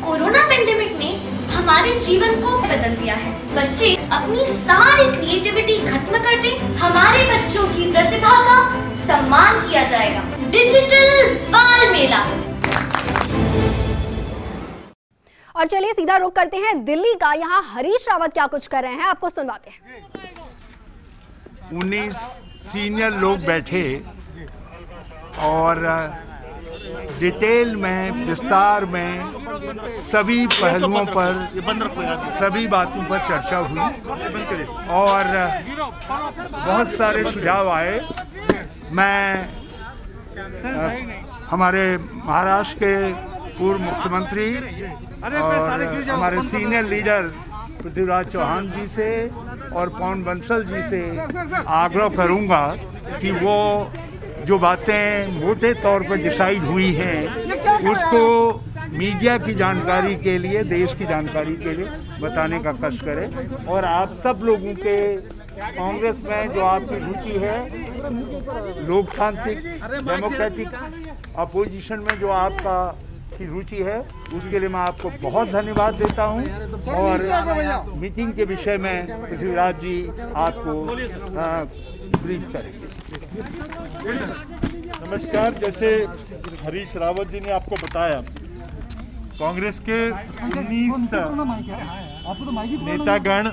Corona pandemic ने हमारे जीवन को बदल दिया है। बच्चे अपनी सारी क्रिएटिविटी खत्म कर दें, हमारे बच्चों की प्रतिभा का सम्मान किया जाएगा। डिजिटल बाल मेला। और चलिए सीधा रुख करते हैं दिल्ली का। यहाँ हरीश रावत क्या कुछ कर रहे हैं, आपको सुनवाते हैं। 19 सीनियर लोग बैठे और डिटेल में, विस्तार में, सभी पहलुओं पर, सभी बातों पर चर्चा हुई और बहुत सारे सुझाव आए। मैं हमारे महाराष्ट्र के पूर्व मुख्यमंत्री और हमारे सीनियर लीडर पृथ्वीराज चौहान जी से और पवन बंसल जी से आग्रह करूंगा कि वो जो बातें मोटे तौर पर डिसाइड हुई हैं उसको मीडिया की जानकारी के लिए, देश की जानकारी के लिए बताने का कष्ट करें। और आप सब लोगों के कांग्रेस में जो आपकी रुचि है, लोकतांत्रिक डेमोक्रेटिक अपोजिशन में जो आपका की रुचि है, उसके लिए मैं आपको बहुत धन्यवाद देता हूं। और मीटिंग के विषय में पृथ्वीराज जी आपको ब्रीफ करेंगे। नमस्कार। जैसे हरीश रावत जी ने आपको बताया, कांग्रेस के 19 नेतागण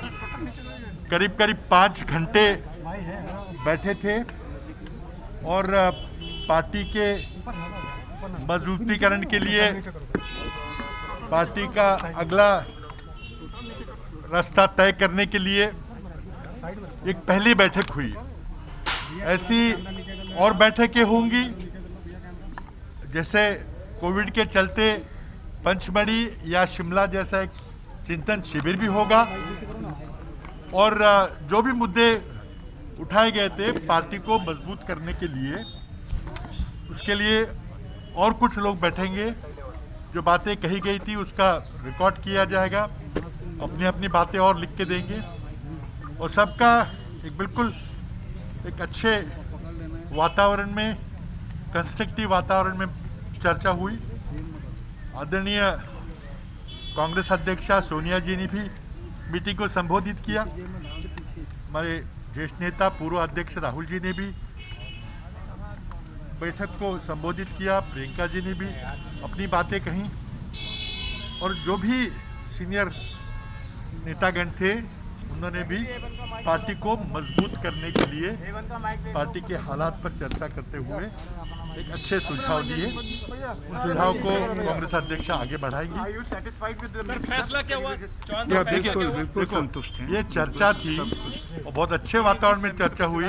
करीब 5 घंटे बैठे थे और पार्टी के मजबूतीकरण के लिए, पार्टी का अगला रास्ता तय करने के लिए एक पहली बैठक हुई। ऐसी और बैठकें होंगी। जैसे कोविड के चलते पंचमढ़ी या शिमला जैसा एक चिंतन शिविर भी होगा और जो भी मुद्दे उठाए गए थे पार्टी को मजबूत करने के लिए, उसके लिए और कुछ लोग बैठेंगे। जो बातें कही गई थी उसका रिकॉर्ड किया जाएगा, अपनी अपनी बातें और लिख के देंगे और सबका एक बिल्कुल एक अच्छे वातावरण में, कंस्ट्रक्टिव वातावरण में चर्चा हुई। आदरणीय कांग्रेस अध्यक्षा सोनिया जी ने भी मीटिंग को संबोधित किया। हमारे ज्येष्ठ नेता पूर्व अध्यक्ष राहुल जी ने भी बैठक को संबोधित किया। प्रियंका जी ने भी अपनी बातें कहीं और जो भी सीनियर नेतागण थे उन्होंने भी पार्टी को मजबूत करने के लिए पार्टी के हालात पर चर्चा करते हुए एक अच्छे सुझाव दिए। उन सुझाव को कांग्रेस अध्यक्ष आगे बढ़ाएंगे। फैसला क्या हुआ? बिल्कुल संतुष्ट हैं। ये चर्चा थी और बहुत अच्छे वातावरण में चर्चा हुई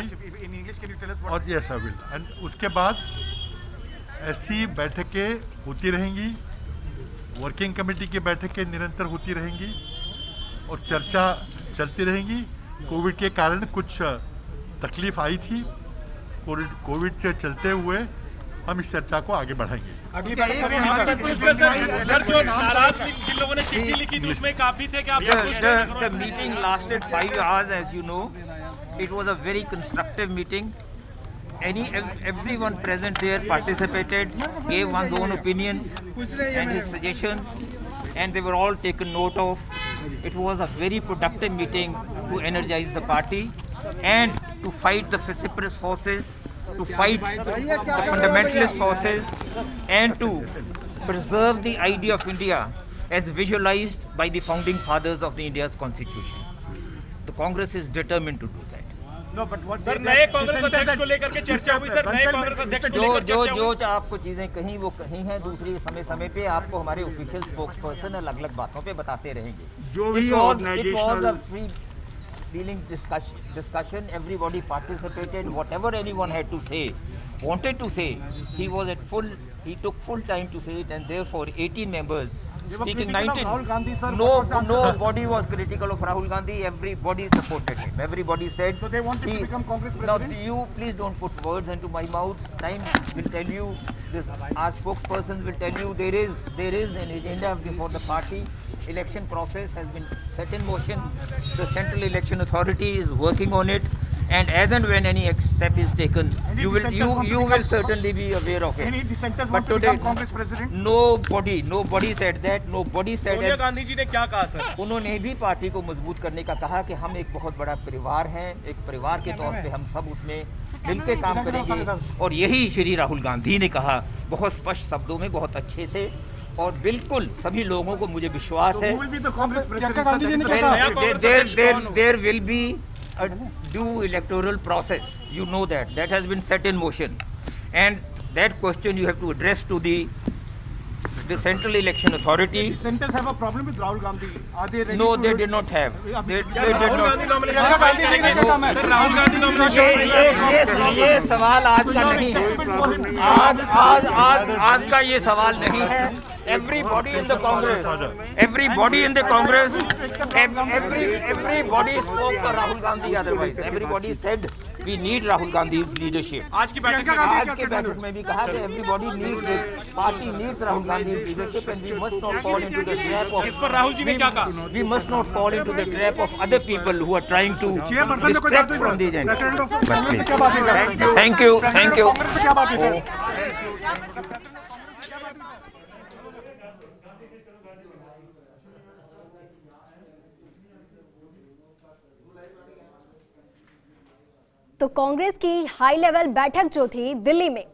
और ये सब एंड उसके बाद ऐसी बैठकें होती रहेंगी, वर्किंग कमेटी की बैठकें निरंतर होती रहेंगी और चर्चा चलती रहेंगी। कोविड के कारण कुछ तकलीफ आई थी, कोविड के चलते हुए हम इस चर्चा को आगे बढ़ाएंगे। जिन लोगों ने चिट्ठी लिखी थी उसमें काफी थे कि आप The meeting lasted 5 hours, as you know. It was a very constructive meeting. Everyone present there participated, gave one's own opinions and his suggestions, and they were all taken note of. It was a very productive meeting to energize the party and to fight the vociferous forces, to fight the fundamentalist forces, and to preserve the idea of India as visualized by the founding fathers of the India's constitution. The Congress is determined to do that. Sir, नए कांग्रेस अध्यक्ष को लेकर के चर्चा हुई। Sir, नए कांग्रेस अध्यक्ष को लेकर चर्चा हुई। जो आपको चीजें कहीं वो कहीं हैं, दूसरी समय पे आपको हमारे ऑफिशियल स्पोक्सपर्सन अलग अलग बातों पे बताते रहेंगे। जो भी It was a free feeling discussion. Everybody participated. Whatever anyone had to say, wanted to say, he took full time to say it, and therefore 18 members speaking 19. Nobody was critical of Rahul Gandhi. Everybody supported him. Everybody said. So they wanted to become Congress president. Now you please don't put words into my mouth. Time will tell you. Our spokespersons will tell you there is an agenda before the party. Election process has been set in motion. The Central Election Authority is working on it, and as and when any step is taken, you will certainly be aware of it. Any dissenters But want to today, become Congress president? nobody said that. Nobody said Sonia that. Gandhi ji ने क्या कहा sir? उन्होंने भी party को मजबूत करने का कहा कि हम एक बहुत बड़ा परिवार हैं, एक परिवार के तौर पे हम सब उसमें मिलके काम करेंगे, और यही श्री राहुल गांधी ने कहा बहुत स्पष्ट शब्दों में, बहुत अच्छे से, और बिल्कुल सभी लोगों को मुझे विश्वास है Who will be the Congress president? नया कांग्रेस अध्यक्ष कौन? there will be a due electoral process. You know that has been set in motion, and that question you have to address to the Central Election Authority. Dissenters have a problem with Rahul Gandhi. Are they ready No, to? they did not have. They did Rahul not. Gandhi nomination Priyanka Gandhi ji ने क्या कहा है? Sir Rahul Gandhi nomination ये सवाल आज का नहीं है। आज का ये सवाल नहीं है। Everybody in the Congress, everybody spoke for Rahul Gandhi. Otherwise, everybody said we need Rahul Gandhi's leadership. आज की बैठक में आज के बैठक में भी कहा कि everybody needs the party needs Rahul Gandhi's leadership, and we must not fall into the trap of. इस पर राहुल जी ने क्या कहा? We must not fall into the trap of other people who are trying to chairperson ने कोई distract बात from the agenda. President of Congress पे क्या बात है? Thank you. कांग्रेस पे क्या बात है सर? तो कांग्रेस की हाई लेवल बैठक जो थी दिल्ली में,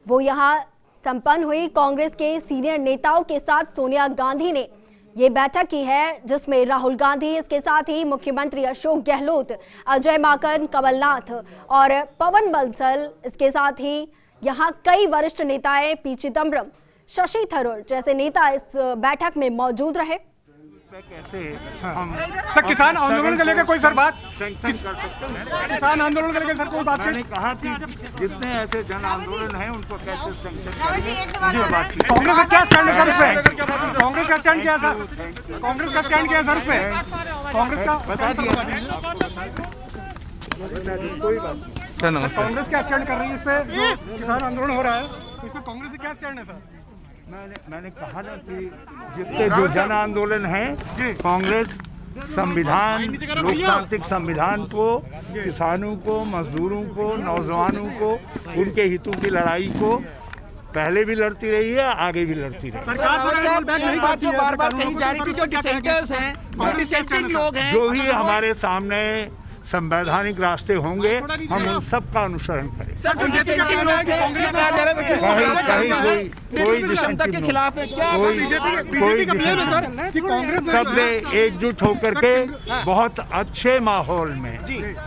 वो यहाँ संपन्न हुई। कांग्रेस के सीनियर नेताओं के साथ सोनिया गांधी ने ये बैठक की है, जिसमें राहुल गांधी, इसके साथ ही मुख्यमंत्री अशोक गहलोत, अजय माकन, कमलनाथ और पवन बंसल, इसके साथ ही यहाँ कई वरिष्ठ नेताएं, पी चिदम्बरम, शशि थरूर जैसे नेता इस बैठक में मौजूद रहे। कैसे हम सर किसान आंदोलन को लेकर कोई सर बात? सैंक्शन कर सकते हैं? किसान आंदोलन को लेकर सर कोई बात? मैंने कहा कि जितने ऐसे जन आंदोलन हैं उनको कैसे सैंक्शन करेंगे, ये बात की। कांग्रेस का क्या स्टैंड है सर इसमें? कांग्रेस का स्टैंड क्या है सर? कांग्रेस का स्टैंड क्या है सर इसमें? कांग्रेस का बता दिया कोई बात नहीं। कांग्रेस क्या स्टैंड कर रही है इस पे जो किसान आंदोलन हो रहा है, इसमें कांग्रेस का क्या स्टैंड है सर? मैंने कहा ना कि जितने जो जन आंदोलन हैं, कांग्रेस संविधान, लोकतांत्रिक संविधान को, किसानों को, मजदूरों को, नौजवानों को, उनके हितों की लड़ाई को पहले भी लड़ती रही है, आगे भी लड़ती रही। बात जो बार-बार कही जा रही थी, जो डिसेंटर्स हैं, जो डिसेंटिंग लोग हैं, जो भी हमारे सामने संवैधानिक रास्ते होंगे, हम उन सब का अनुसरण करें। कोई डिसेंटिव के खिलाफ है क्या? कोई सबने एकजुट होकर के बहुत अच्छे माहौल में,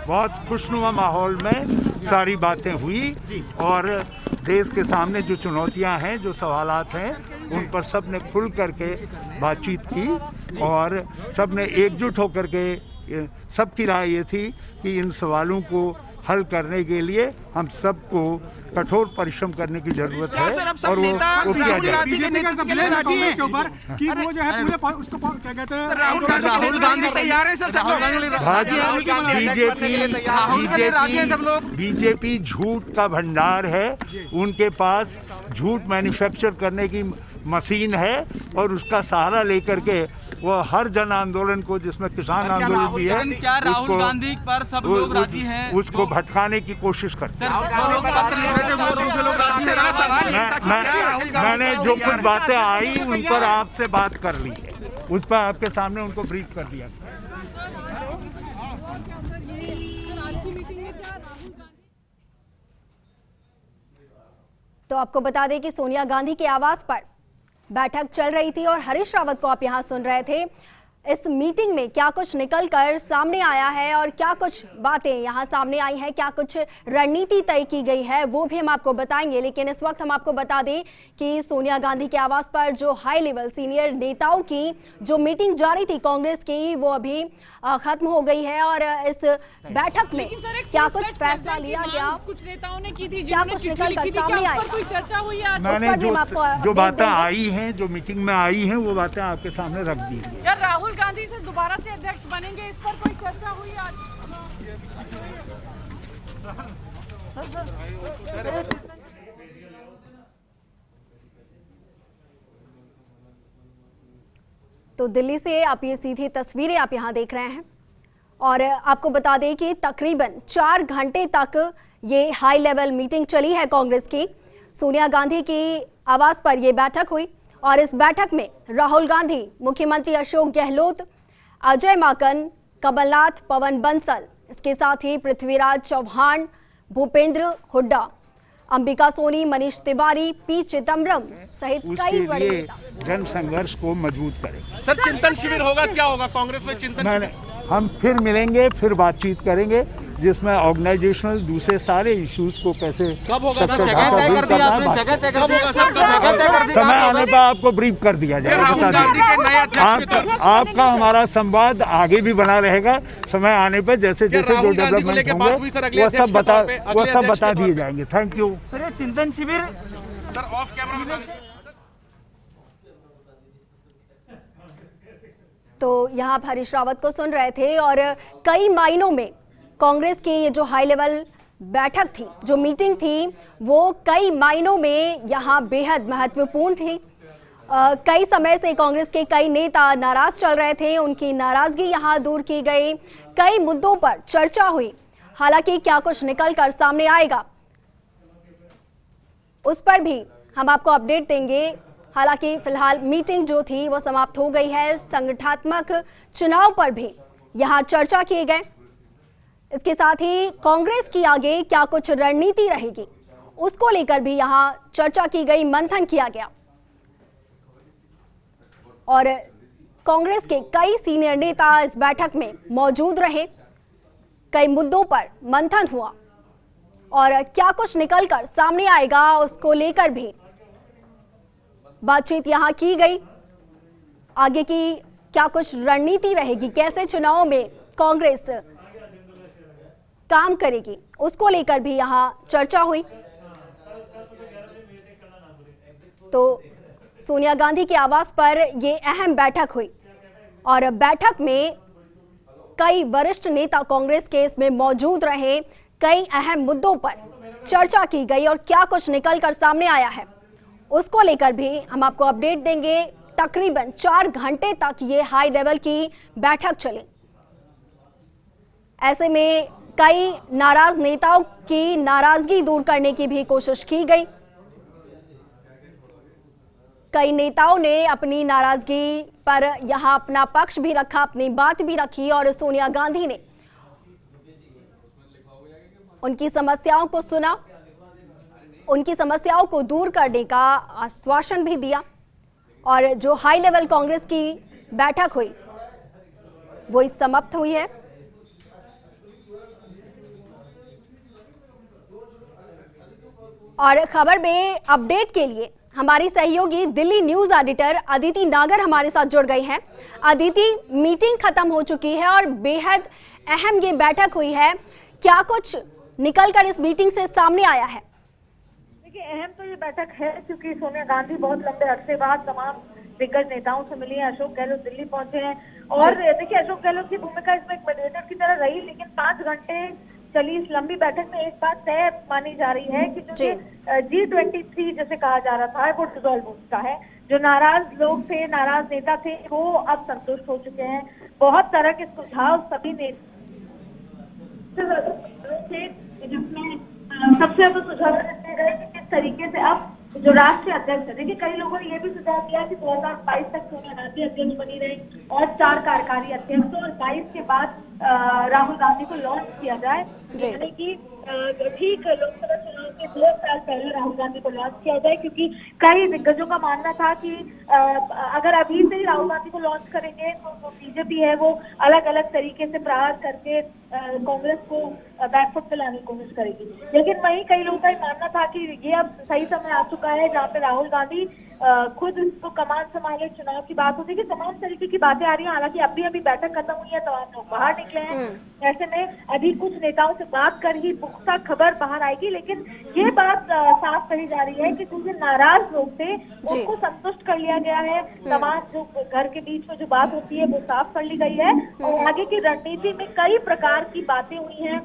बहुत खुशनुमा माहौल में सारी बातें हुई, और देश के सामने जो चुनौतियां हैं, जो सवालात हैं, उन पर सब ने खुल करके बातचीत की, और सब ने एकजुट होकर के, सबकी राय ये थी कि इन सवालों को हल करने के लिए हम सबको कठोर परिश्रम करने की जरूरत है, और वो किया जाए। राहुल गांधी तैयार है सर? बीजेपी झूठ का भंडार है, उनके पास झूठ मैन्युफैक्चर करने की मशीन है, और उसका सहारा लेकर के वो हर जन आंदोलन को, जिसमें किसान आंदोलन भी है, क्या राहुल गांधी पर सब लोग राजी हैं? उसको भटकाने की कोशिश करते हैं। मैंने जो कुछ बातें आई उन पर आपसे बात कर ली है, उस पर आपके सामने उनको ब्रीफ कर दिया। तो आपको बता दें कि सोनिया गांधी के आवास पर बैठक चल रही थी, और हरीश रावत को आप यहां सुन रहे थे। इस मीटिंग में क्या कुछ निकलकर सामने आया है, और क्या कुछ बातें यहां सामने आई हैं, क्या कुछ रणनीति तय की गई है, वो भी हम आपको बताएंगे। लेकिन इस वक्त हम आपको बता दें कि सोनिया गांधी के आवास पर जो हाई लेवल सीनियर नेताओं की जो मीटिंग जारी थी कांग्रेस की, वो अभी खत्म हो गई है, और इस बैठक में क्या कुछ फैसला लिया गया, कुछ नेताओं ने की थी, क्या कुछ निकल कर सामने आया, कोई चर्चा हुई है? मैंने जो बातें आई हैं, जो मीटिंग में आई हैं, वो बातें आपके सामने रख दी हैं। यार राहुल गांधी से दोबारा से अध्यक्ष बनेंगे, इस पर कोई चर्चा हुई आज? तो दिल्ली से आप ये सीधी तस्वीरें आप यहाँ देख रहे हैं, और आपको बता दें कि तकरीबन 4 घंटे तक ये हाई लेवल मीटिंग चली है कांग्रेस की। सोनिया गांधी की आवास पर यह बैठक हुई और इस बैठक में राहुल गांधी, मुख्यमंत्री अशोक गहलोत, अजय माकन, कमलनाथ, पवन बंसल, इसके साथ ही पृथ्वीराज चौहान, भूपेंद्र हुड्डा, अंबिका सोनी, मनीष तिवारी, पी चिदम्बरम सहित कई बड़े नेता जन संघर्ष को मजबूत करें। सर चिंतन शिविर होगा, क्या होगा कांग्रेस में चिंतन? हम फिर मिलेंगे, फिर बातचीत करेंगे जिसमें ऑर्गेनाइजेशनल दूसरे सारे इश्यूज को कैसे कब होगा सर? जगह तय कर दिया आपने? जगह तय कब होगा सर? समय आने पर आपको ब्रीफ कर दिया जाएगा, बता दें। आपका हमारा संवाद आगे भी बना रहेगा। समय आने पर जैसे जैसे जो डेवलपमेंट होंगे वो सब बता दिए जाएंगे। Thank you sir. चिंतन शिविर सर ऑफ कैमरा। तो यहाँ आप हरीश रावत को सुन रहे थे और कई मायनों में कांग्रेस की ये जो हाई लेवल बैठक थी, जो मीटिंग थी, वो कई मायनों में यहाँ बेहद महत्वपूर्ण थी। कई समय से कांग्रेस के कई नेता नाराज चल रहे थे, उनकी नाराजगी यहाँ दूर की गई। कई मुद्दों पर चर्चा हुई। हालांकि क्या कुछ निकल कर सामने आएगा उस पर भी हम आपको अपडेट देंगे। हालांकि फिलहाल मीटिंग जो थी वो समाप्त हो गई है। संगठनात्मक चुनाव पर भी यहाँ चर्चा किए गए। इसके साथ ही कांग्रेस की आगे क्या कुछ रणनीति रहेगी उसको लेकर भी यहाँ चर्चा की गई, मंथन किया गया और कांग्रेस के कई सीनियर नेता इस बैठक में मौजूद रहे। कई मुद्दों पर मंथन हुआ और क्या कुछ निकलकर सामने आएगा उसको लेकर भी बातचीत यहाँ की गई। आगे की क्या कुछ रणनीति रहेगी, कैसे चुनाव में कांग्रेस काम करेगी, उसको लेकर भी यहाँ चर्चा हुई। तो सोनिया गांधी के आवास पर ये अहम बैठक हुई और बैठक में कई वरिष्ठ नेता कांग्रेस के इसमें मौजूद रहे। कई अहम मुद्दों पर चर्चा की गई और क्या कुछ निकलकर सामने आया है उसको लेकर भी हम आपको अपडेट देंगे। तकरीबन 4 घंटे तक ये हाई लेवल की बैठक चली। ऐसे में कई नाराज नेताओं की नाराजगी दूर करने की भी कोशिश की गई। कई नेताओं ने अपनी नाराजगी पर यहां अपना पक्ष भी रखा, अपनी बात भी रखी और सोनिया गांधी ने उनकी समस्याओं को सुना, उनकी समस्याओं को दूर करने का आश्वासन भी दिया और जो हाई लेवल कांग्रेस की बैठक हुई वो समाप्त हुई है। और खबर में अपडेट के लिए हमारी सहयोगी दिल्ली न्यूज एडिटर अदिति नागर हमारे साथ जुड़ गई हैं। अदिति, मीटिंग खत्म हो चुकी है और बेहद अहम ये बैठक हुई है, क्या कुछ निकलकर इस मीटिंग से सामने आया है? देखिए, अहम तो ये बैठक है क्योंकि सोनिया गांधी बहुत लंबे अरसे बाद तमाम दिग्गज नेताओं से मिली हैं। अशोक गहलोत दिल्ली पहुंचे हैं और देखिए अशोक गहलोत की भूमिका इसमें एक मीडिएटर की तरह रही, लेकिन 5 घंटे चली इस लंबी बैठक में एक बात तय मानी जा रही है कि जो G23 जैसे कहा जा रहा था वो डिसॉल्व हो चुका है। जो नाराज लोग थे, नाराज नेता थे, वो अब संतुष्ट हो चुके हैं। बहुत तरह के सुझाव सभी नेता जिसमें सबसे ज्यादा सुझाव देते गए कि किस तरीके से अब जो राष्ट्रीय अध्यक्ष है, देखिए कई लोगों ने यह भी सुझाव दिया कि 2022 तक सोनिया गांधी अध्यक्ष बनी रहे और 4 कार्यकारी अध्यक्ष और 22 के बाद राहुल गांधी को लॉन्च किया जाए, यानी कि ठीक लोकसभा चुनाव के 2 साल पहले राहुल गांधी को लॉन्च किया जाए, क्योंकि कई दिग्गजों का मानना था कि अगर अभी से ही राहुल गांधी को लॉन्च करेंगे तो जो बीजेपी है वो अलग अलग तरीके से प्रयास करके कांग्रेस को बैकफुट पे लाने की कोशिश करेगी। लेकिन वहीं कई लोगों का मानना था कि ये अब सही समय आ चुका है जहाँ पे राहुल गांधी खुद इसको कमान संभाले। चुनाव की बात होती है कि तमाम तरीके की बातें आ रही हैं, हालांकि अभी बैठक खत्म हुई है तो आप लोग बाहर निकले हैं। ऐसे में अभी कुछ नेताओं से बात कर ही पुख्ता खबर बाहर आएगी, लेकिन ये बात साफ कही जा रही है कि कुछ नाराज लोग थे उनको संतुष्ट कर लिया गया है। तमाम जो घर के बीच में जो बात होती है वो साफ कर ली गई है और आगे की रणनीति में कई प्रकार की बातें हुई हैं।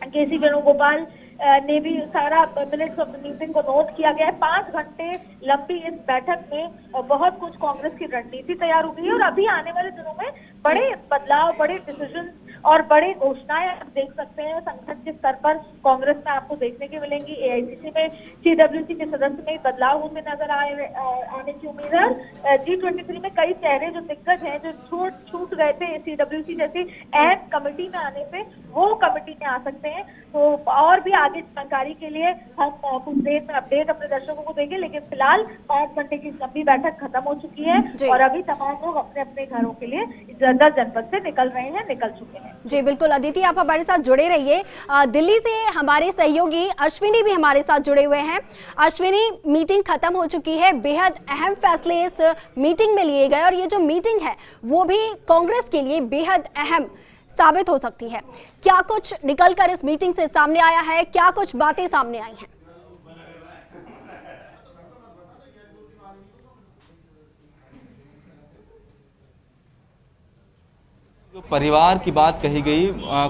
केसी वेणुगोपाल ने भी सारा मिनट्स ऑफ द मीटिंग को नोट किया गया है। 5 घंटे लंबी इस बैठक में बहुत कुछ कांग्रेस की रणनीति तैयार हुई है और अभी आने वाले दिनों में बड़े बदलाव, बड़े डिसीजन और बड़ी घोषणाएं आप देख सकते हैं संगठन के स्तर पर कांग्रेस में आपको देखने की मिलेंगी। एआईसीसी में सीडब्ल्यूसी के सदस्य में बदलाव होते नजर आने की उम्मीद है। G23 में कई चेहरे जो दिग्गज हैं, जो छूट गए थे सीडब्ल्यूसी जैसी अहम कमेटी में आने से, वो कमेटी में आ सकते हैं। तो और भी आगे जानकारी के लिए हम कुछ देर में अपडेट अपने दर्शकों को देंगे, लेकिन फिलहाल 5 घंटे की लंबी बैठक खत्म हो चुकी है और अभी तमाम लोग अपने अपने घरों के लिए 10 जनपद से निकल रहे हैं, निकल चुके हैं। जी बिल्कुल अदिति, आप हमारे साथ जुड़े रहिए। दिल्ली से हमारे सहयोगी अश्विनी भी हमारे साथ जुड़े हुए हैं। अश्विनी, मीटिंग खत्म हो चुकी है, बेहद अहम फैसले इस मीटिंग में लिए गए और ये जो मीटिंग है वो भी कांग्रेस के लिए बेहद अहम साबित हो सकती है। क्या कुछ निकलकर इस मीटिंग से सामने आया है, क्या कुछ बातें सामने आई हैं? जो परिवार की बात कही गई,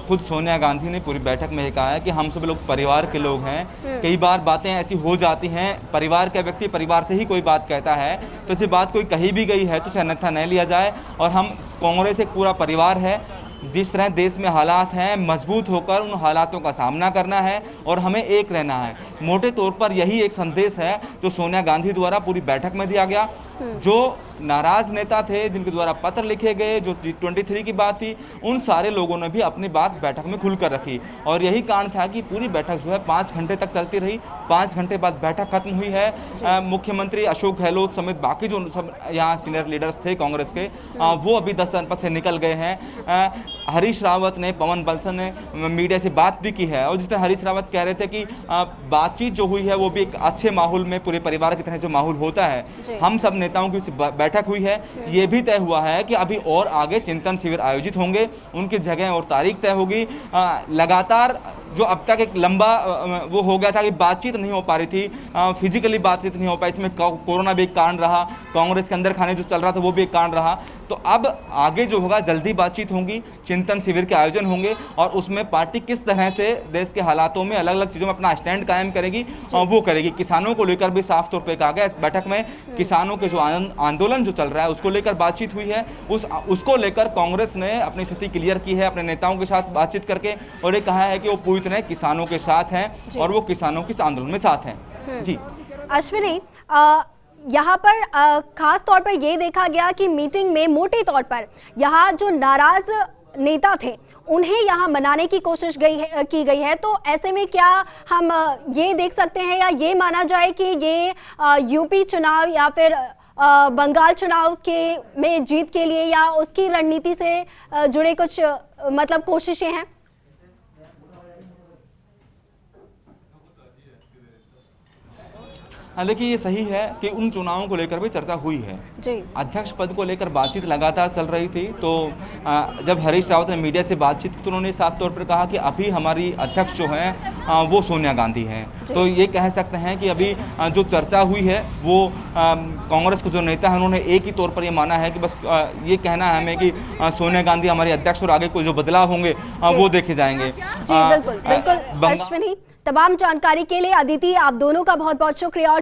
खुद सोनिया गांधी ने पूरी बैठक में कहा है कि हम सब लोग परिवार के लोग हैं। कई बार बातें ऐसी हो जाती हैं, परिवार का व्यक्ति परिवार से ही कोई बात कहता है, तो ऐसी बात कोई कही भी गई है तो उसे अन्यथा नहीं लिया जाए। और हम कांग्रेस एक पूरा परिवार है, जिस तरह देश में हालात हैं मजबूत होकर उन हालातों का सामना करना है और हमें एक रहना है। मोटे तौर पर यही एक संदेश है जो सोनिया गांधी द्वारा पूरी बैठक में दिया गया। जो नाराज नेता थे, जिनके द्वारा पत्र लिखे गए, जो G23 की बात थी, उन सारे लोगों ने भी अपनी बात बैठक में खुलकर रखी और यही कारण था कि पूरी बैठक जो है 5 घंटे तक चलती रही। 5 घंटे बाद बैठक खत्म हुई है। मुख्यमंत्री अशोक गहलोत समेत बाकी जो सब यहाँ सीनियर लीडर्स थे कांग्रेस के, वो अभी 10 जनपद से निकल गए हैं। हरीश रावत ने, पवन बंसल ने मीडिया से बात भी की है और जिस तरह हरीश रावत कह रहे थे कि बातचीत जो हुई है वो भी एक अच्छे माहौल में पूरे परिवार की तरह जो माहौल होता है, हम सब नेताओं की बैठक हुई है। ये भी तय हुआ है कि अभी और आगे चिंतन शिविर आयोजित होंगे, उनकी जगह और तारीख तय होगी। लगातार जो अब तक एक लंबा वो हो गया था कि बातचीत नहीं हो पा रही थी, फिजिकली बातचीत नहीं हो पाई, इसमें कोरोना भी एक कारण रहा, कांग्रेस के अंदर खाने जो चल रहा था वो भी एक कारण रहा। तो अब आगे जो होगा जल्दी बातचीत होंगी, चिंतन शिविर के आयोजन होंगे और उसमें पार्टी किस तरह से देश के हालातों में अलग अलग चीज़ों में अपना स्टैंड कायम करेगी वो करेगी। किसानों को लेकर भी साफ तौर पर कहा गया इस बैठक में, किसानों के जो आंदोलन जो चल रहा है उसको लेकर बातचीत हुई है। उसको लेकर कांग्रेस ने अपनी स्थिति क्लियर की है अपने नेताओं के साथ बातचीत करके और ये कहा है कि वो पूरी तरह किसानों के साथ हैं और वो किसानों के आंदोलन में साथ हैं। जी अश्विनी, यहाँ पर खास तौर पर ये देखा गया कि मीटिंग में मोटे तौर पर यहाँ जो नाराज नेता थे उन्हें यहाँ मनाने की कोशिश की गई है। तो ऐसे में क्या हम ये देख सकते हैं या ये माना जाए कि ये यूपी चुनाव या फिर बंगाल चुनाव के में जीत के लिए या उसकी रणनीति से जुड़े कुछ मतलब कोशिशें हैं? हाँ देखिए, ये सही है कि उन चुनावों को लेकर भी चर्चा हुई है। अध्यक्ष पद को लेकर बातचीत लगातार चल रही थी। तो जब हरीश रावत ने मीडिया से बातचीत की तो उन्होंने साफ तौर पर कहा कि अभी हमारी अध्यक्ष जो हैं वो सोनिया गांधी हैं। तो ये कह सकते हैं कि अभी जो चर्चा हुई है वो कांग्रेस के जो नेता हैं उन्होंने एक ही तौर पर ये माना है कि बस ये कहना है हमें कि सोनिया गांधी हमारी अध्यक्ष और आगे कोई जो बदलाव होंगे वो देखे जाएंगे। बिल्कुल बिल्कुल अश्विनी, तमाम जानकारी के लिए अदिति आप दोनों का बहुत बहुत शुक्रिया।